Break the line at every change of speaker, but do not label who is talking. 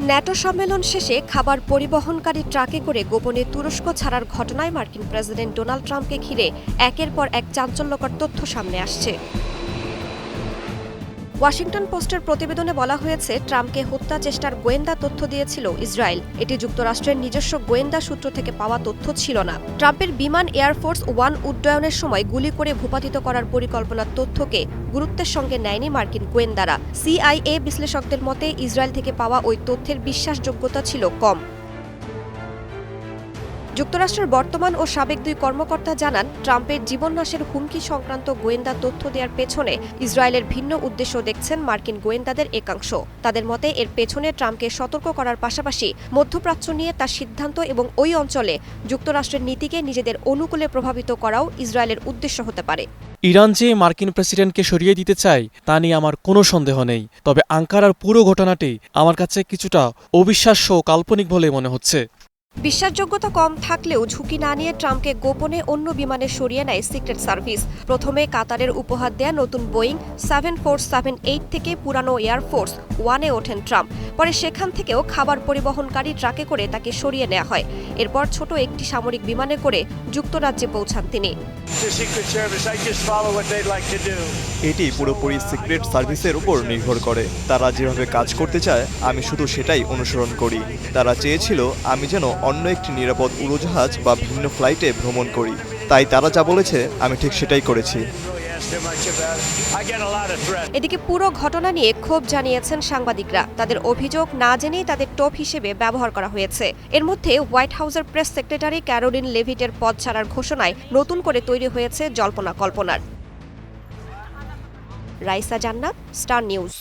NATO সম্মেলন শেষে খাবার পরিবহনকারী ট্রাকে করে গোপনে তুরস্ক ছাড়ার ঘটনায় মার্কিন প্রেসিডেন্ট ডোনাল্ড ট্রাম্পকে ঘিরে একের পর এক চাঞ্চল্যকর তথ্য সামনে আসছে। ওয়াশিংটন পোস্টের প্রতিবেদনে বলা হয়েছে, ট্রাম্পকে হত্যা চেষ্টার গোয়েন্দা তথ্য দিয়েছিল ইসরায়েল। এটি যুক্তরাষ্ট্রের নিজস্ব গোয়েন্দা সূত্র থেকে পাওয়া তথ্য ছিল না। ট্রাম্পের বিমান এয়ারফোর্স ওয়ান উড্ডয়নের সময় গুলি করে ভূপাতিত করার পরিকল্পনার তথ্যকে গুরুত্বের সঙ্গে নেয়নি মার্কিন গোয়েন্দারা। সিআইএ বিশ্লেষকদের মতে ইসরায়েল থেকে পাওয়া ওই তথ্যের বিশ্বাসযোগ্যতা ছিল কম। যুক্তরাষ্ট্রের বর্তমান ও সাবেক দুই কর্মকর্তা জানান, ট্রাম্পের জীবননাশের হুমকি সংক্রান্ত গোয়েন্দা তথ্য দেওয়ার পেছনে ইসরায়েলের ভিন্ন উদ্দেশ্য দেখছেন মার্কিন গোয়েন্দাদের একাংশ। তাদের মতে এর পেছনে ট্রাম্পকে সতর্ক করার পাশাপাশি মধ্যপ্রাচ্য নিয়ে তার সিদ্ধান্ত এবং ওই অঞ্চলে যুক্তরাষ্ট্রের নীতিকে নিজেদের অনুকূলে প্রভাবিত করাও ইসরায়েলের উদ্দেশ্য হতে পারে।
ইরান যে মার্কিন প্রেসিডেন্টকে সরিয়ে দিতে চায় তা নিয়ে আমার কোনো সন্দেহ নেই, তবে আঙ্কারার পুরো ঘটনাটি আমার কাছে কিছুটা অবিশ্বাস্য ও কাল্পনিক বলে মনে হচ্ছে।
বিশ্বাসযোগ্যতা কম থাকলেও ঝুঁকি না নিয়ে ট্রাম্পকে গোপনে অন্য বিমানে সরিয়ে নেয় সিক্রেট সার্ভিস। প্রথমে কাতারের উপহার দেয়া নতুন বোয়িং 7478 থেকে পুরানো এয়ারফোর্স ওয়ানে ওঠেন ট্রাম্প। পরে সেখান থেকেও খাবার পরিবহনকারী ট্রাকে করে তাকে সরিয়ে নেওয়া হয়। এরপর ছোট একটি সামরিক বিমানে করে যুক্তরাজ্যে পৌঁছান তিনি।
এটি পুরোপুরি সিক্রেট সার্ভিসের উপর নির্ভর করে। তারা যেভাবে কাজ করতে চায় আমি শুধু সেটাই অনুসরণ করি। তারা চেয়েছিল আমি যেন অন্য একটি নিরাপদ উড়োজাহাজ বা ভিন্ন ফ্লাইটে ভ্রমণ করি, তাই তারা যা বলেছে আমি ঠিক সেটাই করেছি।
এদিকে পুরো ঘটনা নিয়ে ক্ষোভ জানিয়েছেন সাংবাদিকরা। তাদের অভিযোগ, না জেনেই তাদের টোপ হিসেবে ব্যবহার করা হয়েছে। এর মধ্যে হোয়াইট হাউসের প্রেস সেক্রেটারি ক্যারোলিন লেভিটের পদ ছাড়ার ঘোষণায় নতুন করে তৈরি হয়েছে জল্পনা কল্পনার। রাইসা জান্নাত, স্টার নিউজ।